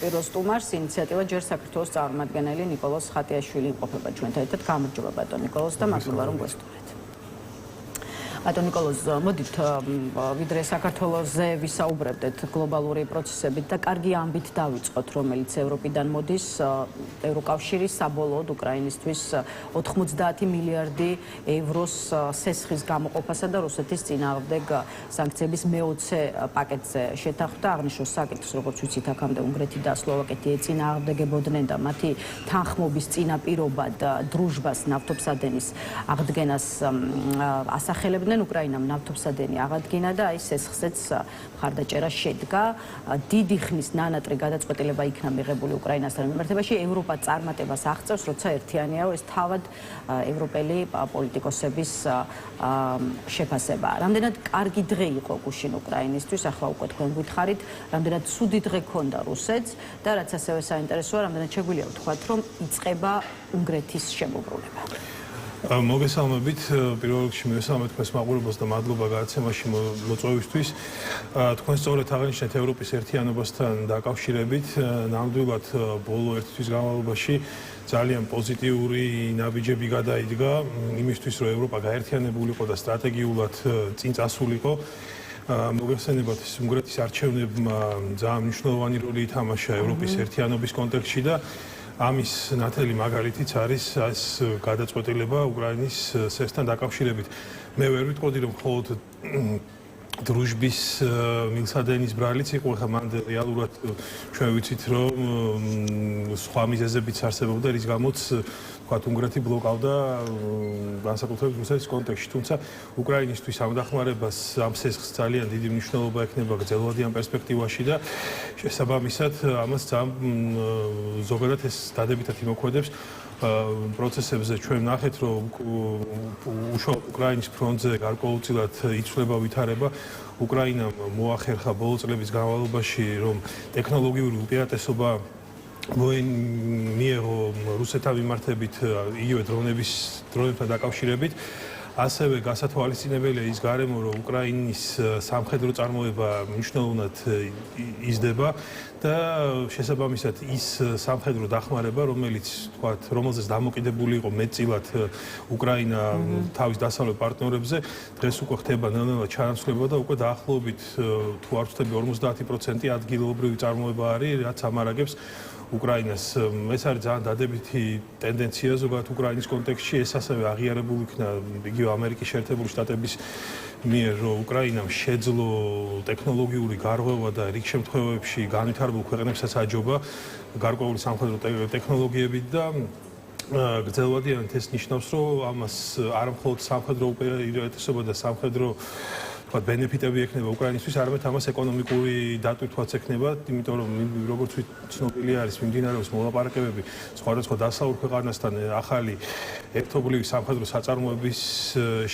პირველ სტუმარს ინიციატივა ჯერ საქართველოს წარმომადგენელი ნიკოლოზ ხატიაშვილი იმყოფება ჩვენთან ერთად. გამარჯობა ბატონ ნიკოლოზ და მადლობა რომ გვესტუმრეთ. ბატონ ნიკოლოზ, მოდით ვიდრე საქართველოზე ვისაუბრებდეთ გლობალური პროცესებით და კარგი ამბით დავიწყოთ, რომელიც ევროპიდან მოდის. ევროკავშირი საბოლოოდ უკრაინისთვის 90 მილიარდი ევროს სესხის გამოყოფასა და რუსეთის წინააღმდეგ სანქციების მეოცე პაკეტზე შეთანხმდა. აღნიშნოს საკითხს, როგორც ვიცით, აქამდე უნგრეთი და სლოვაკეთი ეწინააღმდეგებოდნენ და მათი თანხმობის წინაპირობად დრუჟბას ნავთობსადენის აღდგენას ასახელებდნენ. უკრაინამ ნავთობსადენი აღადგინა და აი სესხზეც მხარდაჭერა შედგა. დიდი ხნის ნანატრი გადაწყვეტილება იქნა მიღებული უკრაინასთან მიმართებაში. ევროპა წარმატებას აღწევს, როცა ერთიანიაო ეს თავად ევროპელი პოლიტიკოსების შეფასებაა. რამდენად კარგი დღე იყო გუშინ უკრაინისთვის, ახლა უკვე თქვენ გითხარით, რამდენად ცუდი დღე ქონდა რუსეთს და რაც ასევე საინტერესოა, რამდენად შეგვიძლია ვთქვათ, რომ იწყება უნგრეთის შემოbrunება. მოგესალმებით, პირველ რიგში მივესალმებით თქვენს მაყურებელს და მადლობა გადაცემაში მოწვევისთვის. თქვენ სწორედ აღნიშნეთ ევროპის ერთიანობასთან დაკავშირებით, ნამდვილად ბოლო ერთი თვის განმავლობაში ძალიან პოზიტიური ნაბიჯები გადაიდგა იმისთვის, რომ ევროპა გაერთიანებულიყო და სტრატეგიულად წინ წასულიყო. მოგეხსენებათ, უნგრეთის არჩევნებმა ძალიან მნიშვნელოვანი როლი ითამაშა ევროპის ერთიანობის კონტექსტში და ამის ნათელი მაგალითიც არის ეს გადაწყვეტილება უკრაინის სესხთან დაკავშირებით. მე ვერ ვიტყოდი, რომ მხოლოდ დრუჟბის მილსადენის ბრალიც იყო, ხა მან რეალურად ჩვენ ვიცით, რომ სხვა მიზეზებიც არსებობდა, რის გამოც ვთქვათ, უნგრეთი ბლოკავდა განსაკუთრებით რუსეთის კონტექსტში, თუმცა უკრაინისთვის ამ დახმარებას ამ სესხს ძალიან დიდი მნიშვნელობა ექნება გრძელვადიან პერსპექტივაში და შესაბამისად ამას ძალიან ზოგადად ეს დადებითად იმოქმედებს პროცესებზე. ჩვენ ნახეთ, რომ უშუალოდ უკრაინის ფრონტზე გარკვეულწილად იცვლება ვითარება. უკრაინამ მოახერხა ბოლო წლების განმავლობაში, რომ ტექნოლოგიური უპირატესობა მიიღო რუსეთთან მიმართებით იგივე დრონებთან დაკავშირებით. ასევე გასათვალისწინებელია ის გარემო, რომ უკრაინის სამხედრო წარმოება მნიშვნელოვნად იზრდება და შესაბამისად ის სამხედრო დახმარება, რომელზეც დამოკიდებული იყო მეტწილად უკრაინა თავის დასავლეთ პარტნიორებზე, დღეს უკვე ხდება ნელ-ნელა ჩანაცვლება და უკვე დაახლოებით თუ არ ვცდები 50% ადგილობრივი წარმოება არის, რაც ამარაგებს უკრაინას. ეს არის ძალიან დადებითი ტენდენცია ზოგადად უკრაინის კონტექსტში. ეს ასევე აღიარებულ იქნა იგივე ამერიკის შეერთებული შტატების მიერ, რომ უკრაინამ შეძლო ტექნოლოგიური გარღვევა და რიგ შემთხვევებში განვითარებულ ქვეყნებსაც აჯობა გარკვეული სამხედრო ტექნოლოგიებით და გრძელვადიანად ეს ნიშნავს, რომ ამას არა მხოლოდ სამხედრო უპირატესობა და სამხედრო ბენეფიტები ექნება უკრაინისთვის, არამედ ამას ეკონომიკური დატვირთვაც ექნება, იმიტომ რომ როგორც ცნობილი არის, მიმდინარეობს მოლაპარაკებები სხვადასხვა დასავლურ ქვეყანასთან ახალი ერთობლივი სამხედრო საწარმოების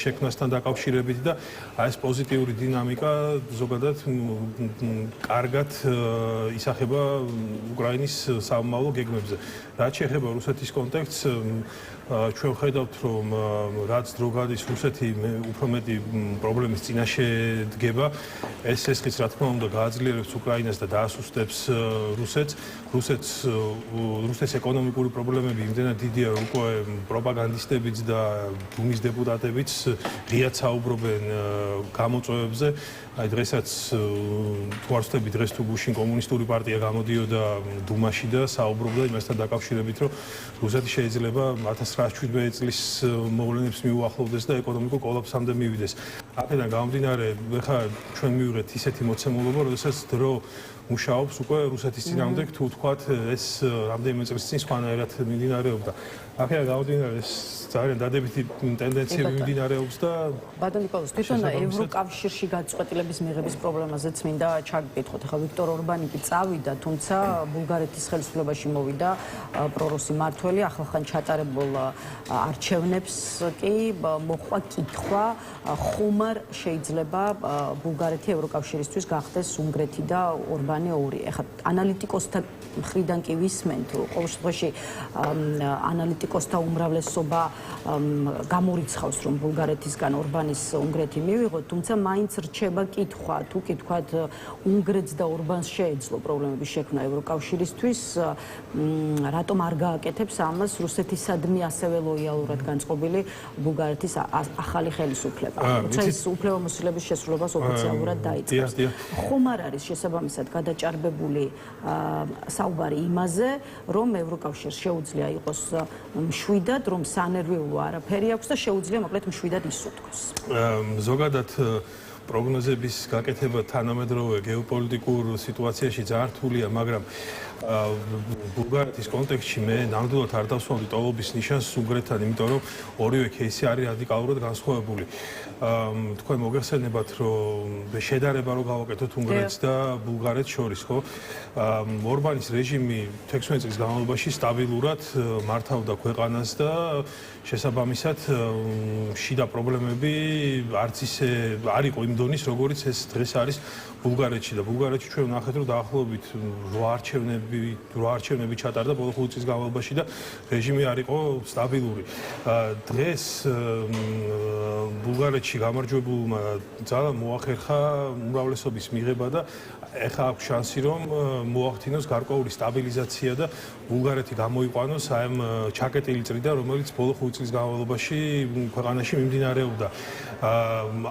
შექმნასთან დაკავშირებით და ეს პოზიტიური დინამიკა ზოგადად კარგად ისახება უკრაინის სამომავლო გეგმებზე. რაც შეეხება რუსეთის კონტექსტს, ჩვენ ხედავთ, რომ რაც დრო გადის რუსეთი უფრო მეტი პრობლემის წინაშე დგება. ეს სესხიც რა თქმა უნდა გააძლიერებს უკრაინას და დაასუსტებს რუსეთს. რუსეთის ეკონომიკური პრობლემები იმდენად დიდია, რომ უკვე პროპაგანდისტებიც და დუმის დეპუტატებიც ღიად საუბრობენ გამოწვევებზე. აი დღესაც თუ არ ვცდები, დღეს თუ გუშინ კომუნისტური პარტია გამოდიოდა დუმაში და საუბრობდა იმასთან დაკავშირებით, რომ რუსეთი შეიძლება 1917 წლის მოვლენებს მიუახლოვდეს და ეკონომიკურ კოლაფსამდე მივიდეს. აქედან გამომდინარე, ხა ჩვენ მივიღეთ ისეთი მოცემულობა, როდესაც დრო მუშაობს უკვე რუსეთის წინააღმდეგ, თუ ვთქვათ, ეს რამდენიმე წლის წინ სხვანაირად მიმდინარეობდა. აქედან გამომდინარე, ეს ძალიან დადებითი ტენდენცია მიმდინარეობს და ბატონ ნიკოლოზ, თვითონ ევროკავშირში გადაწყვეტილების მიღების პრობლემაზეც მინდა ჩაგკითხოთ. ახლა ვიქტორ ორბანი კი წავიდა, თუმცა ბულგარეთის ხელისუფლებაში მოვიდა პრორუსი მმართველი, ახლახან ჩატარებულ არჩევნებს კი მოხდა კითხვა, ხომ არ შეიძლება ბულგარეთი ევროკავშირისთვის გახდეს უნგრეთი და ორბანი ორბანი ორი. ეხლა ანალიტიკოსთა მხრიდან კი ვისმენთ, ყოველ შემთხვევაში ანალიტიკოსთა უმრავლესობა გამორიცხავს, რომ ბულგარეთისგან ორბანის უნგრეთი მივიღოთ, თუმცა მაინც რჩება კითხვა, თუ კი თქვათ უნგრეთს და ორბანს შეეძლო პრობლემების შექმნა ევროკავშირისთვის, რატომ არ გააკეთებს ამას რუსეთისადმი ასევე ლოიალურად განწყობილი ბულგარეთის ახალი ხელისუფლება. როცა ის უფლებამოსილების შესრულებას ოფიციალურად დაიწყებს. ხომ არ არის შესაბამისად გადაჭარბებული საუბარი იმაზე, რომ ევროკავშირს შეუძლია იყოს მშვიდად, რომ სანერვიულო არაფერი აქვს და შეუძლია მოკლედ მშვიდად ისუდგოს. ზოგადად პროგნოზების გაკეთება თანამედროვე გეოპოლიტიკურ სიტუაციაში ძალიან რთულია, მაგრამ ბულგარეთის კონტექსტში მე ნამდვილად არ დავსვამდი ტოლობის ნიშანს უნგრეთთან, იმიტომ რომ ორივე кейსი არის რადიკალურად განსხვავებული. თქვენ მოგეხსენებათ, რომ შედარება რო გავაკეთოთ უნგრეთს და ბულგარეთს შორის, ხო? ორბანის რეჟიმი 16 წლის განმავლობაში სტაბილურად მართავდა ქვეყანას და შესაბამისად შიდა პრობლემები არც ისე არ იყო იმ დონის, როგორიც ეს დღეს არის ბულგარეთში და ბულგარეთში ჩვენ ვნახეთ, რომ დაახლოებით 8 არჩევნები ჩატარდა ბოლო 5 წლის განმავლობაში და რეჟიმი არ იყო სტაბილური. დღეს ბულგარეთში გამარჯვებულმა ძალამ მოახერხა უმრავლესობის მიღება და ეხლა აქვს შანსი, რომ მოახდინოს გარკვეული სტაბილიზაცია და ბულგარეთი გამოიყვანოს აი ამ ჩაკეტილი წრიდან, რომელიც ბოლო 5 წლის განმავლობაში ქვეყანაში მიმდინარეობდა.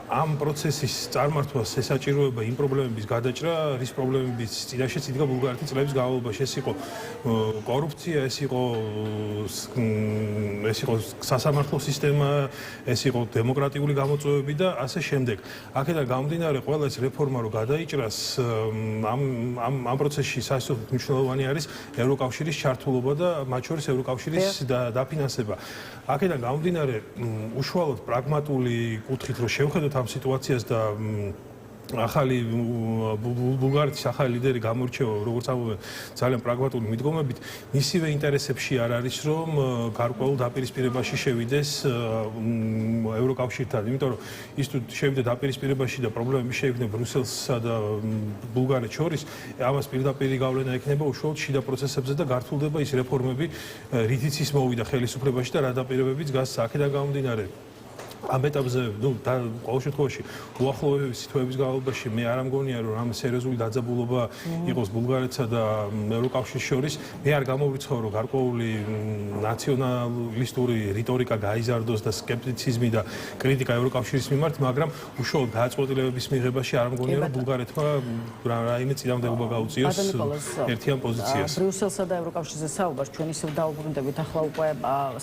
ამ პროცესის წარმართვას ესაჭიროება იმ პრობლემების გადაჭრა, რის პრობლემების წინაშეც იდგა ბულგარეთის წლების განმავლობაში. ეს იყო კორუფცია, ეს იყო სასამართლო სისტემა, ეს იყო დემოკრატიული გამოწვევები და ასე შემდეგ. აქედან გამომდინარე, ყველა ეს რეფორმა რო გადაიჭრას, ამ პროცესში სასწრაფოდ მნიშვნელოვანი არის ევროკავშირის ჩართულობა და მათ შორის ევროკავშირის დაფინანსება. აქედან გამომდინარე, უშუალოდ პრაგმატული კუთხით რო შევხედოთ ამ სიტუაციას და ახალი ბულგარეთის ახალი ლიდერი გამორჩევა, როგორც ამბობენ, ძალიან პრაგმატული მიდგომებით, მისივე ინტერესებში არ არის, რომ გარკვეულ დაპირისპირებაში შევიდეს ევროკავშირთან, იმიტომ რომ ის თუ შევიდა დაპირისპირებაში და პრობლემები შეექმნა ბრიუსელსა და ბულგარეთს შორის, ამას პირდაპირ გავლენა ექნება უშუალოდ შიდა პროცესებზე და გართულდება ის რეფორმები, რითიც ის მოვიდა ხელისუფლებაში და რა დაპირებებიც გასცა. აქედან გამომდინარე, ამ ეტაპზე, ყოველ შემთხვევაში, უახლოების სიტუაციების განმავლობაში მე არ ამგონია, რომ ამ სერიოზული დაძაბულობა იყოს ბულგარეთსა და ევროკავშირის შორის. მე არ გამოვრიცხავ, რომ გარკვეული ნაციონალისტური რიტორიკა გაიზარდოს და სკეპტიციზმი და კრიტიკა ევროკავშირის მიმართ, მაგრამ უშუალოდ გადაწყვეტილებების მიღებაში არ ამგონია, რომ ბულგარეთმა რაიმე წინამდებობა გაუწიოს ერთიან პოზიციას. ბრიუსელსა და ევროკავშირზე საუბარს ჩვენ ისევ დაუბრუნდებით ახლა უკვე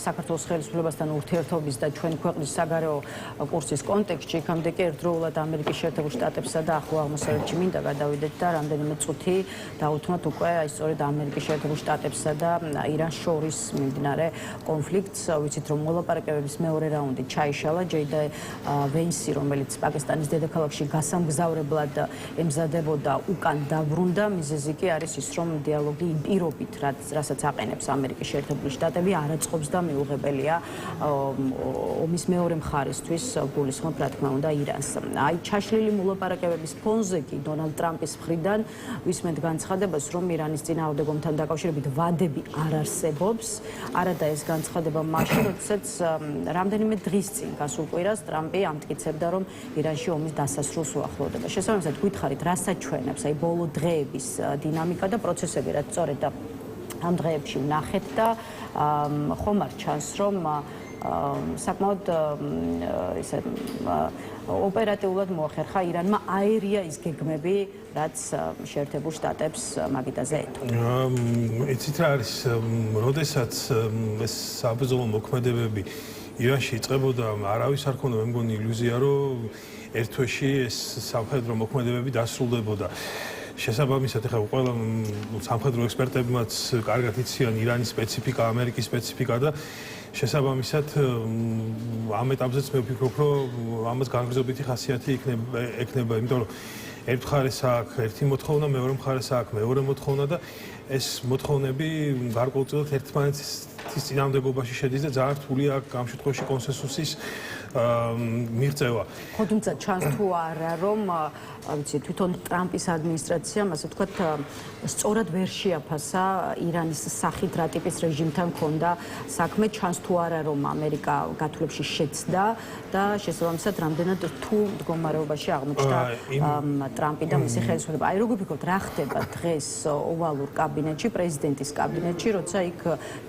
საქართველოს ხელისუფლებასთან ურთიერთობის და ჩვენ ქვეყნის საგარეო კურსის კონტექსტში, იქამდე კი ერთდროულად ამერიკის შეერთებულ შტატებსა და ახლო აღმოსავლეთში მინდა გადავიდეთ და რამდენიმე წუთი დაუთმოთ უკვე აი სწორედ ამერიკის შეერთებულ შტატებსა და ირანს შორის მიმდინარე კონფლიქტს. ვიცით, რომ მოლაპარაკებების მეორე რაუნდი ჩაიშალა, ჯეიდა ვენსი, რომელიც პაკისტანის დედაქალაქში გასამგზავრებლად ემზადებოდა, უკან დაბრუნდა. მიზეზი კი არის ის, რომ დიალოგი იმ პირობით, რასაც აყენებს ამერიკის შეერთებული შტატები, არ აწყობს და მიუღებელია ომის მეორე მხარისთვის გულისხმობ, რა თქმა უნდა, ირანს. აი ჩაშლილი მოლაპარაკებების ფონზე კი დონალდ ტრამპის მხრიდან ვისმენთ განცხადებას, რომ ირანის წინააღმდეგ ომთან დაკავშირებით ვადები არ არსებობს. არადა ეს განცხადება მაშინ, როდესაც რამდენიმე დღის წინ გასულ კვირას ტრამპი ამტკიცებდა, რომ ირანში ომის დასასრულს უახლოვდება. შესაბამისად, გითხარით, რას აჩვენებს აი ბოლო დღეების დინამიკა და პროცესები, რაც სწორედ ამ დღეებში ვნახეთ და ხომ არ ჩანს, რომ საკმაოდ ისე ოპერატიულად მოახერხა ირანმა აერია ის გეგმები, რაც შეერთებულ შტატებს მაგიდაზე ეთო. იცით რა არის, როდესაც ეს საბრძოლო მოქმედებები ირანში იწყებოდა, არავის არ ქონდა, მე მგონი ილუზია, რომ ერთ თვეში ეს სამხედრო მოქმედებები დასრულდებოდა. შესაბამისად, ეხლა ყველა სამხედრო ექსპერტებმაც კარგად იციან ირანის სპეციფიკა, ამერიკის სპეციფიკა და შესაბამისად ამ ეტაპზეც მე ვფიქრობ, რომ ამას განგრძობითი ხასიათი ექნება, იმიტომ რომ ერთ მხარეს აქვს ერთი მოთხოვნა, მეორე მხარეს აქვს მეორე მოთხოვნა და ეს მოთხოვნები გარკვეულწილად ერთმანეთის წინამდებობაში შედის და ძალიან რთულია ამ შემთხვევაში კონსენსუსის მიღწევა. ხო, თუმცა ჩანს თუ არა, რომ ვიცი, თვითონ ტრამპის ადმინისტრაციამ, ასე ვთქვათ, სწორად ვერ შეაფასა ირანის სახით რა ტიპის რეჟიმთან ჰქონდა საქმე, ჩანს თუ არა, რომ ამერიკა გათვლებში შეცდა და შესაბამისად რამდენად რთულ მდგომარეობაში აღმოჩნდა ტრამპი და მისი ხელისუფლება. აი, როგორ ფიქრობთ, რა ხდება დღეს ოვალურ კაბინეტში, პრეზიდენტის კაბინეტში, როცა იქ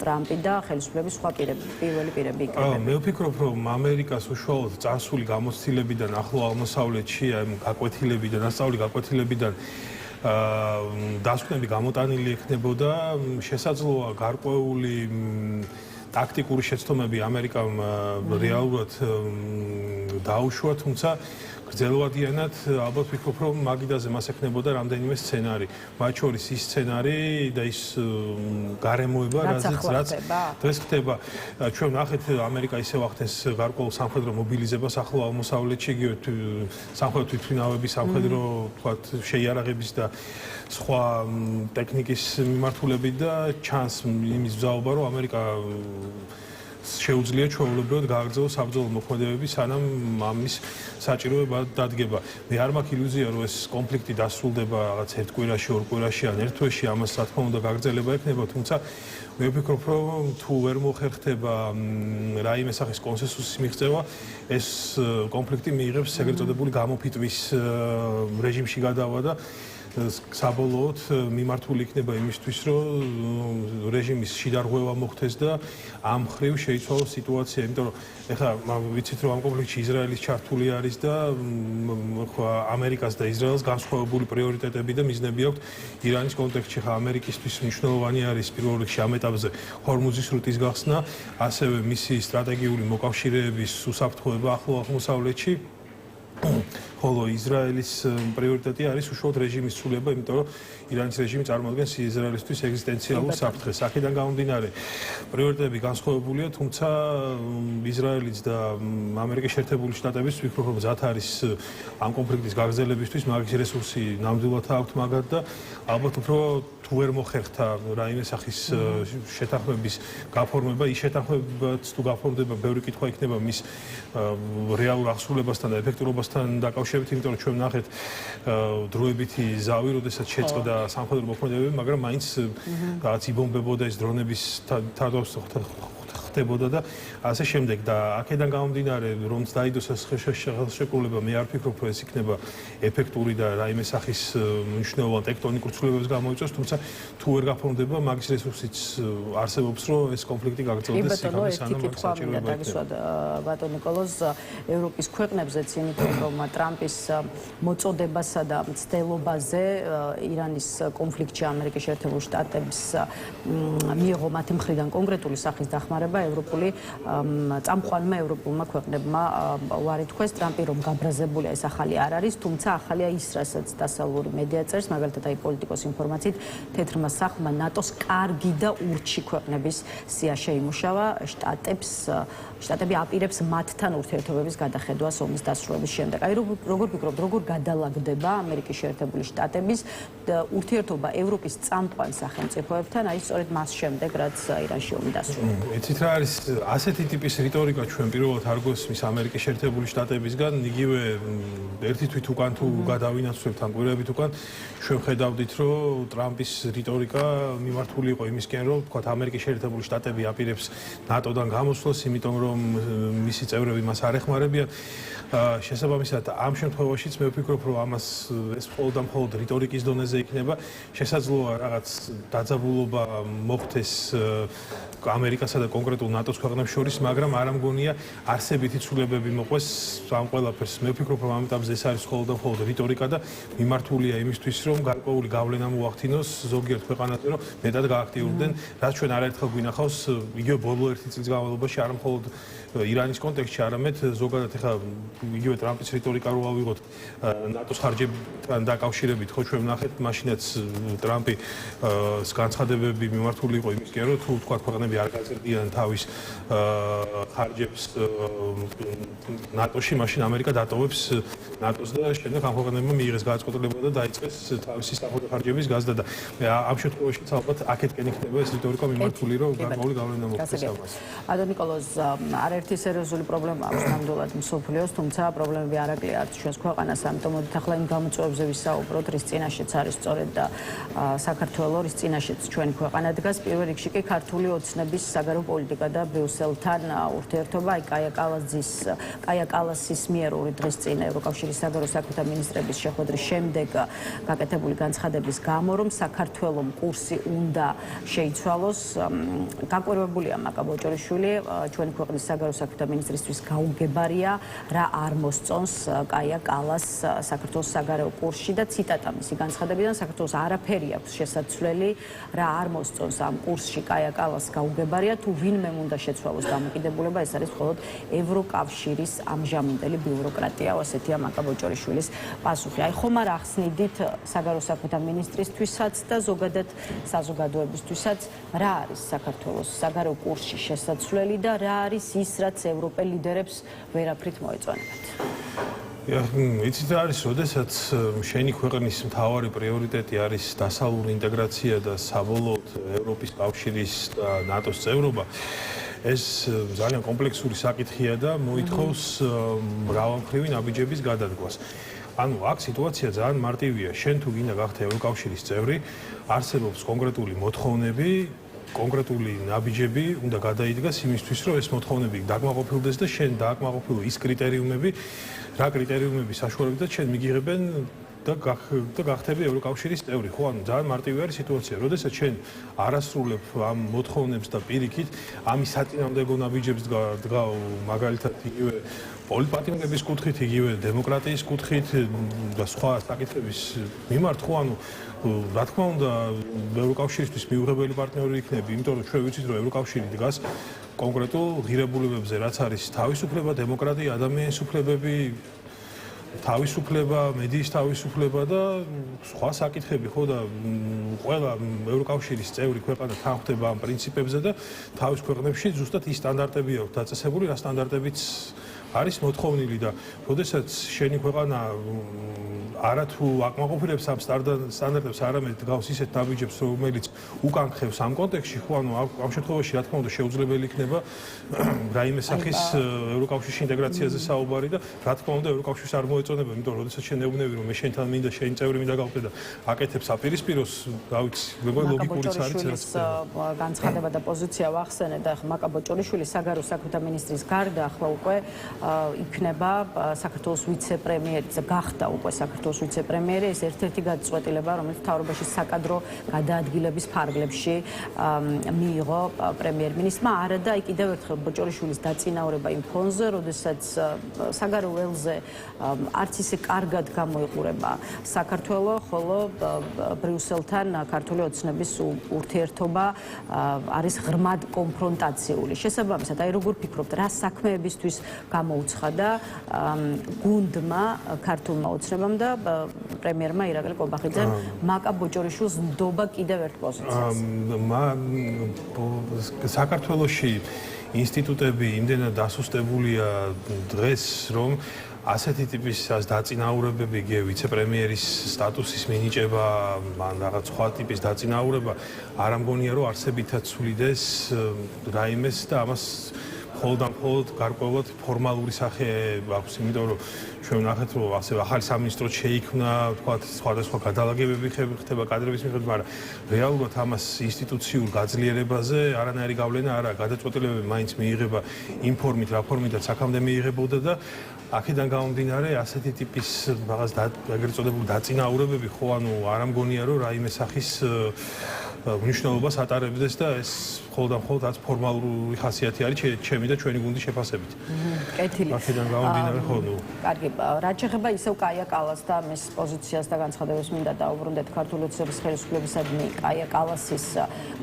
ტრამპი და ხელისუფლების სხვა პირველი პირები იქნება? მე ვფიქრობ, რომ ამერიკას უშუალოდ წარსული გამოცდილებიდან ახლო აღმოსავლეთში, აი გაკვეთილებიდან, ასწავლი გაკვეთილებიდან დასკვნები გამოტანილი ექნებოდა, შესაძლოა გარკვეული ტაქტიკური შეცდომები ამერიკამ რეალურად დაუშვა, თუმცა გრძელვადიანად ალბათ ვფიქრობ, რომ მაგიდაზე მას ექნებოდა რამდენიმე სცენარი. მათ შორის ის სცენარი და ის გარემოება, რაც დღეს ხდება. ჩვენ ნახეთ, ამერიკა ისევ ახდენს გარკვეულ სამხედრო მობილიზებას ახლო აღმოსავლეთში, იგივე სამხედრო თვითმფრინავების, სამხედრო თქვათ შეიარაღების და სხვა ტექნიკის მიმართულებით და ჩანს იმის მზაობა, რომ ამერიკა შეუძლია ჩვეულებრივად გააგრძელოს საბრძოლო მოქმედებები, სანამ ამის საჭიროება დადგება. მე არ მაქვს ილუზია, რომ ეს კონფლიქტი დასრულდება რაღაც ერთ კვირაში, ორ კვირაში ან ერთ თვეში, ამას რა თქმა უნდა გაგრძელება ექნება, თუმცა მე ვფიქრობ, რომ თუ ვერ მოხერხდება რაიმე სახის კონსენსუსის მიღწევა, ეს კონფლიქტი მიიღებს ეგრეთ წოდებული გამოფიტვის რეჟიმში გადავა და საბოლოოდ მიმართული იქნება იმისთვის, რომ რეჟიმის შიდარღვევა მოხდეს და ამ ხრივ შეიცვალოს სიტუაცია, იმიტომ რომ ეხლა ვიცით, რომ ამ კონფლიქტში ისრაელის ჩართული არის და ამერიკას და ისრაელს განსხვავებული პრიორიტეტები და მიზნები აქვთ ირანის კონტექსტში. ხა ამერიკისთვის მნიშვნელოვანი არის პირველ რიგში ამ ეტაპზე ჰორმუზის სრუტის გახსნა, ასევე მისი სტრატეგიული მოკავშირეების უსაფრთხოება ახლო აღმოსავლეთში. ხოლო ისრაელის პრიორიტეტი არის უშუალოდ რეჟიმის ცვლილება, იმიტომ რომ ირანის რეჟიმი წარმოადგენს ისრაელისთვის ეგზისტენციალურ საფრთხეს. აქედან გამომდინარე, პრიორიტეტები განსხვავებულია, თუმცა ისრაელიც და ამერიკის შეერთებული შტატებიც ვფიქრობ, რომ მზად არის ამ კონფლიქტის გაგრძელებისთვის, მაგის რესურსი ნამდვილად აქვთ მაგათ და ალბათ უფრო თუ ვერ მოხერხდა რაიმე სახის შეთანხმების გაფორმება, ის შეთანხმებაც თუ გაფორმდება, ბევრი კითხვა იქნება მის რეალურ აღსრულებასთან და ეფექტურობასთან დაკავშირებით, იმიტომ რომ ჩვენ ნახეთ დროებითი ზავი, როდესაც შეწყდა სამხედრო მოქმედებები, მაგრამ მაინც რაღაც იბომბებოდა ეს დრონების თადავს ხდებოდა და ასე შემდეგ და აქედან გამომდინარე, რომ დაიდოს ეს ხელშეკრულება, მე არ ვფიქრობ, რომ ეს იქნება ეფექტური და რაიმე სახის მნიშვნელოვან ტექტონიკურ ცვლილებებს გამოიწვევს, თუმცა თუ ვერ გაფორმდება, მაგის რესურსიც არსებობს, რომ ეს კონფლიქტი გაგრძელდეს სანამ საჭიროება იქნება. ბატონ ნიკოლოზ, ევროპის ქვეყნებზეც, იმიტომ რომ ტრამპის მოწოდებასა და მცდელობაზე ირანის კონფლიქტში ამერიკის შეერთებულ შტატებს მიიღო მათი მხრიდან კონკრეტული სახის დახმარება, ევროპული წამყვანმა ევროპულმა ქვეყნებმა უარი თქვეს, ტრამპი რომ გაბრაზებულია, ეს ახალი არ არის, თუმცა ახალია ის, რასაც დასავლური მედია წერს, მაგალითად აი პოლიტიკოს ინფორმაციით, თეთრმა სახლმა ნატოს კარგი და ურჩი ქვეყნების სია შეიმუშავა, შტატები აპირებს მათთან ურთიერთობების გადახედვას ომის დასრულების შემდეგ. აი როგორ ფიქრობთ, როგორ გადალაგდება ამერიკის შეერთებული შტატების ურთიერთობა ევროპის წამყვან სახელმწიფოებთან, აი სწორედ მას შემდეგ, რაც ირანში ომი დასრულდა. იცით რა არის ასეთი ტიპის რიტორიკა ჩვენ პირველად არ გვესმის ამერიკის შეერთებული შტატებისგან, იგივე ერთი თვით უკან თუ გადავინაცვლებთ ამ კვირებით უკან, ჩვენ ხედავდით, რომ ტრამპის რიტორიკა მიმართული იყო იმისკენ, რომ თქვათ ამერიკის შეერთებული შტატები აპირებს ნატოდან გამოსვლას, იმიტომ რომ მისი წევრები მას არ ეხმარებიან. შესაბამისად, ამ შემთხვევაშიც მე ვფიქრობ, რომ ამას ეს მხოლოდ და მხოლოდ რიტორიკის დონეზე იქნება, შესაძლოა რაღაც დაძაბულობა მოხდეს ამერიკასა და კონკრეტულ ნატოს ქვეყნებს შორის, მაგრამ არ ამგონია არსებითი ცვლილებები მოყვეს ამ ყველაფერს. მე ვფიქრობ, რომ ამ ეტაპზე ეს არის მხოლოდ და მხოლოდ რიტორიკა და მიმართულია იმისთვის, რომ გარკვეული გავლენა მოახდინოს ზოგიერთ ქვეყანაზე, რომ მეტად გააქტიურდნენ, რაც ჩვენ არაერთხელ გვინახავს იგივე ბოლო ერთი წლის განმავლობაში, არა მხოლოდ ირანის კონტექსტში, არამედ ზოგადად ეხლა იგივე ტრამპის რიტორიკა რო ავიღოთ ნატოს ხარჯებთან დაკავშირებით, ხო ჩვენ ვნახეთ მაშინაც ტრამპი განცხადებები მიმართული იყო იმისკენ, რომ თუ თქვა ქვეყნები არ გაძლიერდნენ თავის თავის ხარჯებს ნატოში, მაშინ ამერიკა დატოვებს ნატოს და შემდეგ ამ ქვეყნებმა მიიღეს გადაწყვეტილება და დაიწყეს თავისი სამხედრო ხარჯების გაზრდა და ამ შემთხვევაში ალბათ აქეთკენ იქნება ეს რიტორიკა მიმართული, რომ გარკვეული გავლენა მოხდეს ამას. ადო ნიკოლოზ, არაერთი სერიოზული პრობლემა აქვს ნამდვილად მსოფლიოს, თუმცა პრობლემები არ აკლია არც ჩვენს ქვეყანას, ამიტომ მოდით ახლა იმ გამოწვევებზე ვისაუბროთ, რის წინაშეც არის სწორედ და საქართველოს, რის წინაშეც ჩვენი ქვეყანა დგას. პირველ რიგში კი ქართული ოცნების საგარეო პოლიტიკა და ბრიუსელთან ურთიერთობა, კაია კალასის მიერ ორი დღის წინ ევროკავშირის საგარეო საქმეთა მინისტრების შეხვედრის შემდეგ გაკეთებული განცხადების გამო, რომ საქართველოს კურსი უნდა შეიცვალოს. გაკვირვებულია მაკა ბოჭორიშვილი, ჩვენი ქვეყნის საგარეო საქმეთა მინისტრისთვის გაუგებარია, რა არ მოსწონს კაია კალას საქართველოს საგარეო კურსში და ციტატა მისი განცხადებიდან, საქართველოს არაფერი აქვს შესაძლებელი, რა არ მოსწონს ამ კურსში კაია კალას გაუგებარია, თუ ვინმე უნდა შეცვალოს დამოკიდებულება, ეს არის მხოლოდ ევროკავშირის ამჟამინდელი ბიუროკრატია, ასეთია მაკა ბოჭორიშვილის პასუხი. აი ხომ არ ახსნიდით საგარეო საქმეთა მინისტრისთვისაც და ზოგადად საზოგადოებისთვისაც, რა არის საქართველოს საგარეო კურსში შესაძლებელი და რა არის ის, რაც ევროპელ ლიდერებს ვერაფრით მოეწონებათ. იცით რა არის, როდესაც შენი ქვეყნის მთავარი პრიორიტეტი არის დასავლური ინტეგრაცია და საბოლოოდ ევროპის კავშირის და ნატოს წევრობა, ეს ძალიან კომპლექსური საკითხია და მოითხოვს მრავალმხრივი ნაბიჯების გადადგმას. ანუ აქ სიტუაცია ძალიან მარტივია. შენ თუ გინდა გახდე ევროკავშირის წევრი, არსებობს კონკრეტული მოთხოვნები, კონკრეტული ნაბიჯები უნდა გადაიდგას იმისთვის, რომ ეს მოთხოვნები დაკმაყოფილდეს და შენ დააკმაყოფილო ის კრიტერიუმები, რა კრიტერიუმების საშუალებითაც შენ მიგიღებენ და გახდები ევროკავშირის წევრი. ხო, ანუ ძალიან მარტივი არის სიტუაცია. როდესაც შენ არასრულებ ამ მოთხოვნებს და პირიქით ამის საწინააღმდეგო ნაბიჯებს დგავ, მაგალითად იგივე პოლიტპატიმრების კუთხით, იგივე დემოკრატიის კუთხით და სხვა საკითხების მიმართ, ხო, ანუ რა თქმა უნდა, ევროკავშირისთვის მიუღებელი პარტნიორი იქნები, იმიტომ რომ ჩვენ ვიცით, რომ ევროკავშირი დგას კონკრეტულ ღირებულებებზე, რაც არის თავისუფლება, დემოკრატია, ადამიანის უფლებები, თავისუფლება, მედიის თავისუფლება და სხვა საკითხები, ხო და ყველა ევროკავშირის წევრი ქვეყანა თანხმდება ამ პრინციპებზე და თავის ქვეყნებში ზუსტად ის სტანდარტები აქვს დაწესებული, რა სტანდარტებიც არის მოთხოვნილი და როდესაც შენი ქვეყანა არათუ აკმაყოფილებს ამ სტანდარტებს, არამედ გავს ისეთ ნაბიჯებს, რომელიც უკან ხევს ამ კონტექსტში, ხო, ანუ ამ შემთხვევაში რა თქმა უნდა შეუძლებელი იქნება რაიმე სახის ევროკავშირის ინტეგრაციაზე საუბარი და რა თქმა უნდა ევროკავშირს არ მოეწონება, იმიტომ რომ როდესაც შენ ეუბნები, რომ მე შენთან მინდა შენი წევრი მინდა გავხდე და აკეთებს აპირისპიროს, რა ვიცი, მეგონი ლოგიკურიც არის ეს განცხადება და პოზიცია ვახსენე და მაკა ბოჭორიშვილი საგარეო საქმეთა მინისტრის გარდა ახლა უკვე იქნება საქართველოს ვიცე-პრემიერი, გახდა უკვე საქართველოს ვიცე-პრემიერი, ეს ერთ-ერთი გადაწყვეტილება, რომელიც მთავრობაში საკადრო გადაადგილების ფარგლებში მიიღო პრემიერ-მინისტრმა. არა და კიდევ ერთხელ ბოჭორიშვილის დაწინაურება იმ ფონზე, როდესაც საგარეო ველზე არც ისე კარგად გამოიყურება საქართველო, ხოლო ბრიუსელთან ქართული ოცნების ურთიერთობა არის ღრმად კონფრონტაციული. შესაბამისად, აი როგორ ფიქრობთ, რა საქმეებისთვის გამოუცხადა გუნდმა, ქართულმა ოცნებამ და პრემიერმა ირაკლი კობახიძემ მაკა ბოჭორიშვილს ნდობა კიდევ ერთ პოზიციას. საქართველოში ინსტიტუტები იმდენად დასუსტებულია დღეს, რომ ასეთი ტიპის დაწინაურებები, ვიცე-პრემიერის სტატუსის მინიჭება, ან რაღაც სხვა ტიპის დაწინაურება არ ამგონია, რომ არსებითაც ცვლიდეს რაიმეს და ამას მხოლოდ გარკვეულად ფორმალური სახე აქვს, იმიტომ რომ ჩვენ ვნახეთ, რომ ასევე ახალი სამინისტრო შეიქმნა, თქვა სხვადასხვა გადალაგებები ხდება კადრების მიხედვით, მაგრამ რეალურად ამას ინსტიტუციურ გაძლიერებაზე არანაირი გავლენა არ აქვს. გადაწყვეტილებები მაინც მიიღება იმ ფორმით, რა ფორმითაც აქამდე მიიღებოდა და აქედან გამომდინარე ასეთი ტიპის რაღაც ეგრეთ წოდებული დაწინაურებები, ხო, ანუ არ ამგონია, რომ რაიმე სახის მნიშვნელობას ატარებდეს და ეს მხოლოდ რაც ფორმალური ხასიათი არის ჩემი და ჩვენი გუნდის შეფასებით. კეთილი. აქედან გამომდინარე, ხო, ნუ. კარგი, რაც შეეხება ისევ კაია კალას და მის პოზიციას და განცხადებას მინდა დაუბრუნდეთ ქართული ოცნების ხელისუფლებისადმი კაია კალასის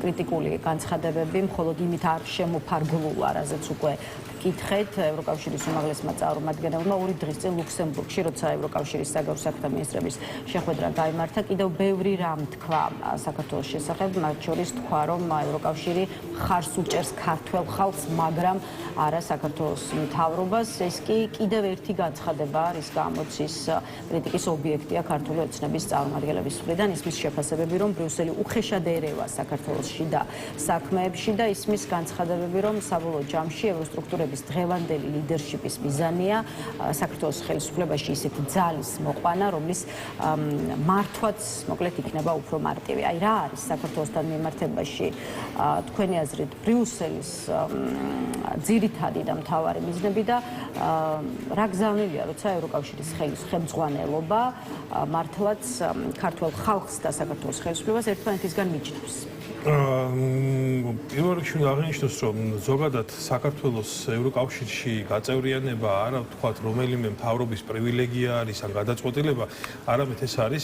კრიტიკული განცხადებები, მხოლოდ იმით არ შემოფარგლულა, რაზეც უკვე კითხეთ ევროკავშირის უმაღლესმა წარმომადგენელმა 2 დღის წინ ლუქსემბურგში, როცა ევროკავშირის საგარეო საქმეთა მინისტრების შეხვედრა გაიმართა, კიდევ ბევრი რამ თქვა საქართველოს შესახებ, მათ შორის თქვა, რომ ევროკავშირი მხარს უჭერს ქართველ ხალხს, მაგრამ არა საქართველოს მთავრობას. ეს კი კიდევ ერთი განცხადება არის, გამოცის კრიტიკის ობიექტია ქართული ოცნების წარმომადგენლების მხრიდან, ისმის შეფასებები, რომ ბრიუსელი უხეშად ერევა საქართველოსში და საქმეებში და ისმის განცხადებები, რომ საბოლოო ჯამში ევროსტრუქტურების დღევანდელი ლიდერშიპის მიზანია საქართველოს ხელისუფლებაში ისეთი ძალის მოყვანა, რომლის მართვაც მოკლედ იქნება უფრო მარტივი. აი რა არის საქართველოსთან მიმართებაში თქვენი აზრით ბრიუსელის ძირითადი და მთავარი მიზნები და რა გზავნილია, როცა ევროკავშირის ხელმძღვანელობა მართლაც ქართულ ხალხს და საქართველოს ხელისუფლებას ერთმანეთისგან მიჯნავს. პირველ რიგში უნდა აღინიშნოს, რომ ზოგადად საქართველოს ევროკავშირში გაწევრიანება არა ვთქვათ რომელიმე მთავრობის პრივილეგია არის ან გადაწყვეტილება, არამედ ეს არის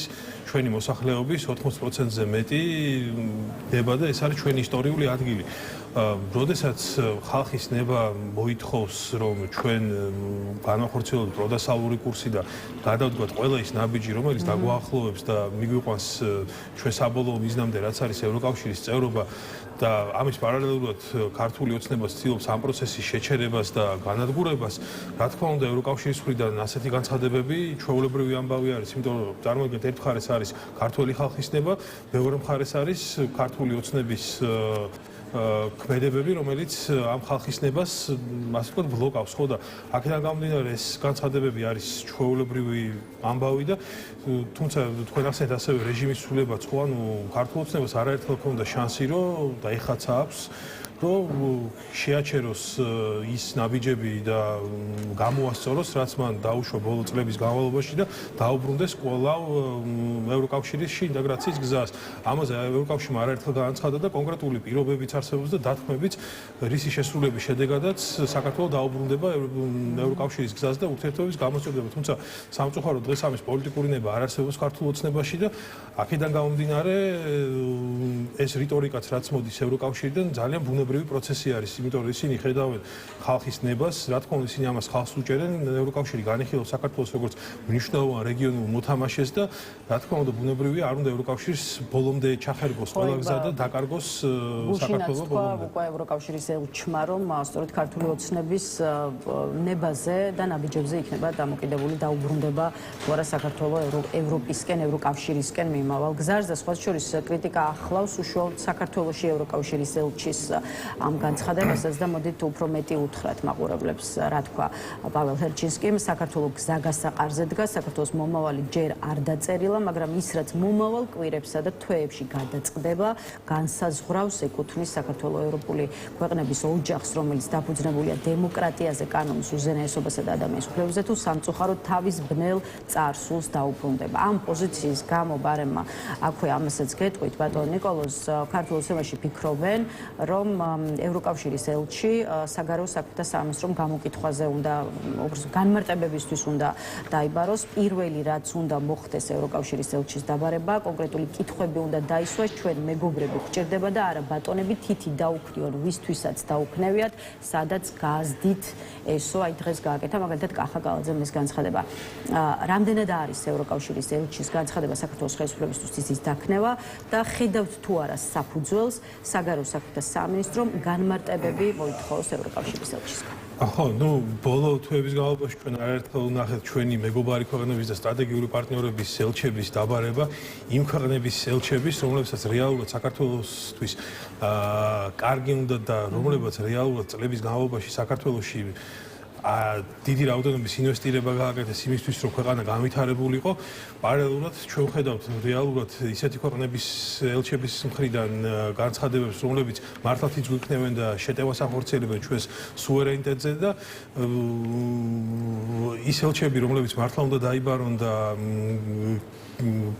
ჩვენი მოსახლეობის 80%-ზე მეტი ნება და ეს არის ჩვენი ისტორიული ადგილი. როდესაც ხალხის ნება მოითხოვს, რომ ჩვენ განვახორციელოთ პროდასალური კურსი და გადავდგათ ყველა ის ნაბიჯი, რომელიც დაგვაახლოვებს და მიგვიყვანს ჩვენ საბოლოო მიზნამდე, რაც არის ევროკავშირის წევრობა და ამის პარალელურად ქართული ოცნება ცდილობს ამ პროცესის შეჩერებას და განადგურებას, რა თქმა უნდა, ევროკავშირის მხრიდან ასეთი განცხადებები ჩვეულებრივი ამბავი არის, იმიტომ რომ წარმოიდგინეთ, ერთ მხარეს არის ქართველი ხალხის ნება, მეორე მხარეს არის ქართული ოცნების ქმედებები, რომელიც ამ ხალხის ნებას ასე ვთქვათ ბლოკავს, ხო და აქედან გამომდინარე ეს განცხადებები არის ჩვეულებრივი ამბავი და თუმცა თქვენ ახსენეთ ასევე რეჟიმის ცვლილებაც, ხო, ანუ ქართულ ოცნებას არაერთხელ ჰქონდა შანსი, რომ და ეხაც აქვს, რომ შეაჩეროს ის ნაბიჯები და გამოასწოროს, რაც მან დაუშვა ბოლო წლების განმავლობაში და დაუბრუნდეს კვლავ ევროკავშირის ინტეგრაციის გზას. ამაზე ევროკავშირმა არაერთხელ განაცხადა და კონკრეტული პირობებიც არსებობს და დათქმებიც, რისი შესრულების შედეგადაც საქართველო დაუბრუნდება ევროკავშირის გზას და ურთიერთობების გამოსწორდება. თუმცა სამწუხაროდ დღეს ამის პოლიტიკური ნება არ არსებობს ქართულ ოცნებაში და აქედან გამომდინარე ეს რიტორიკაც რაც მოდის ევროკავშირიდან ძალიან ბუნებრივი პროცესი არის, იმიტომ რომ ისინი ხედავენ ხალხის ნებას, რა თქმა უნდა ისინი ამას ხალხს უჭერენ, ევროკავშირი განიხილავს საქართველოს როგორც მნიშვნელოვან რეგიონულ მოთამაშეს და რა თქმა უნდა ბუნებრივია არ უნდა ევროკავშირის ბოლომდე ჩახერგოს ყველა გზა და დაკარგოს საქართველოს ბოლომდე. უკვე ევროკავშირის ელჩმა, რომ სწორედ ქართული ოცნების ნებაზე და ნაბიჯებზე იქნება დამოკიდებული დაუბრუნდება თუ არა საქართველოს ევროპისკენ, ევროკავშირისკენ მიმავალ გზას და სხვა შორის კრიტიკა ახლავს უშუალოდ საქართველოში ევროკავშირის ელჩის ამ განცხადებასაც და მოდით უფრო მეტი უთხრათ მაყურებლებს რა თქვა პაվել ჰერჩინსკიმ. საქართველოს გზა გასაყარზე დგას, საქართველოს მომავალი ჯერ არ დაწერილა, მაგრამ ის რაც მომავალ კვირებსა და თვეებში გადაწყდება, განსაზღვრავს ეკუთვნის საქართველოს ევროპული ქვეყნების ოჯახს, რომელიც დაფუძნებულია დემოკრატიაზე, კანონის უზენაესობასა და ადამიანის უფლებებზე, თუ სამწუხაროდ თავის ბნელ წარსულს დაუბრუნდება. ამ პოზიციის გამო ბარემ აქვე ამასაც გეტყვით, ბატონ ნიკოლოზ, ქართულ ოცნებაში ფიქრობენ, რომ ევროკავშირის ელჩი საგარეო საქმეთა სამინისტრომ გამოკითხვაზე უნდა განმარტებებისთვის უნდა დაიბაროს. პირველი რაც უნდა მოხდეს ევროკავშირის ელჩის დაბარება, კონკრეტული კითხვები უნდა დაისვას, ჩვენ მეგობრები გვჭირდება და არა ბატონები თითი დაუქნიონ ვისთვისაც დაუქნევიათ, სადაც გაზდით ესო აი დღეს გააკეთა მაგალითად კახა გალაძემის განცხადება. რამდენად არის ევროკავშირის ელჩის განცხადება საქართველოს ხელისუფლებისთვის ის დაქნევა და ხედავთ თუ არა საფუძველს საგარეო საქმეთა სამინისტრომ განმარტებები მოითხოვოს ევროკავშირის ელჩისგან. ხო, ну, ბოლო თვეების განმავლობაში ჩვენ არაერთხელ ვნახეთ ჩვენი მეგობარი ქვეყნების და სტრატეგიული პარტნიორების ელჩების დაბარება, იმ ქვეყნების ელჩების, რომლებსაც რეალურად საქართველოსთვის კარგი უნდა და რომლებსაც რეალურად წლების განმავლობაში საქართველოში დიდი რაოდენობის ინვესტირება გააკეთეს იმისთვის, რომ ქვეყანა განვითარებულიყო. პარალელურად ჩვენ ვხედავთ რეალურად ისეთი ქვეყნების ელჩების მხრიდან განცხადებებს, რომლებიც მართლაც იძულქნევენ და შეტევას ახორციელებენ ჩვენს სუვერენიტეტზე და ის ელჩები, რომლებიც მართლა უნდა დაიბარონ და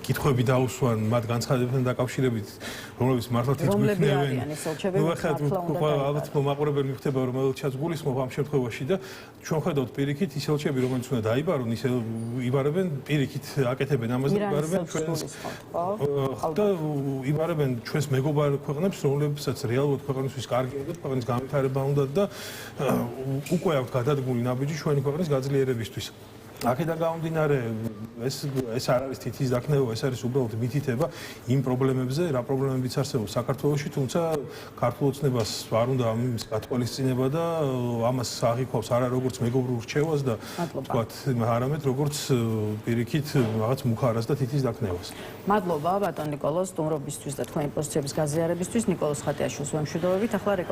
კითხვები დაუსვან მათ განცხადებებთან დაკავშირებით, რომლებიც მართლაც იძულქნევენ. ალბათ მაყურებელი ხდება, რომ ელჩაც გულისხმობ ამ შემთხვევაში და ჩვენ ხედავთ პირიქით ის ელჩები, რომელიც უნდა დაიბარონ, ისე იბარებენ პირიქით, აკეთებენ ამას და იბარებენ ჩვენს და იბარებენ ჩვენს მეგობარ ქვეყნებს, რომლებსაც რეალურად ქვეყნისთვის კარგი უნდა, ქვეყნის განვითარება უნდა და უკვე აქვს გადადგმული ნაბიჯი ჩვენი ქვეყნის გაძლიერებისთვის. აქედან გამომდინარე ეს არ არის თითის დაქნევა, ეს არის უბრალოდ მითითება იმ პრობლემებზე, რა პრობლემებიც არსებობს საქართველოში, თუმცა ქართულ ოცნებას არ უნდა ამის გათვალისწინება და ამას აღიქვავს არა როგორც მეგობრულ რჩევას და თქვათ, არამედ როგორც პირიქით რაღაც მუხარას და თითის დაქნევას. მადლობა ბატონ ნიკოლოზ სტუმრობისთვის და თქვენი პოზიციების გაზიარებისთვის. ნიკოლოზ ხატიაშვილს ვემშვიდობებით. ახლა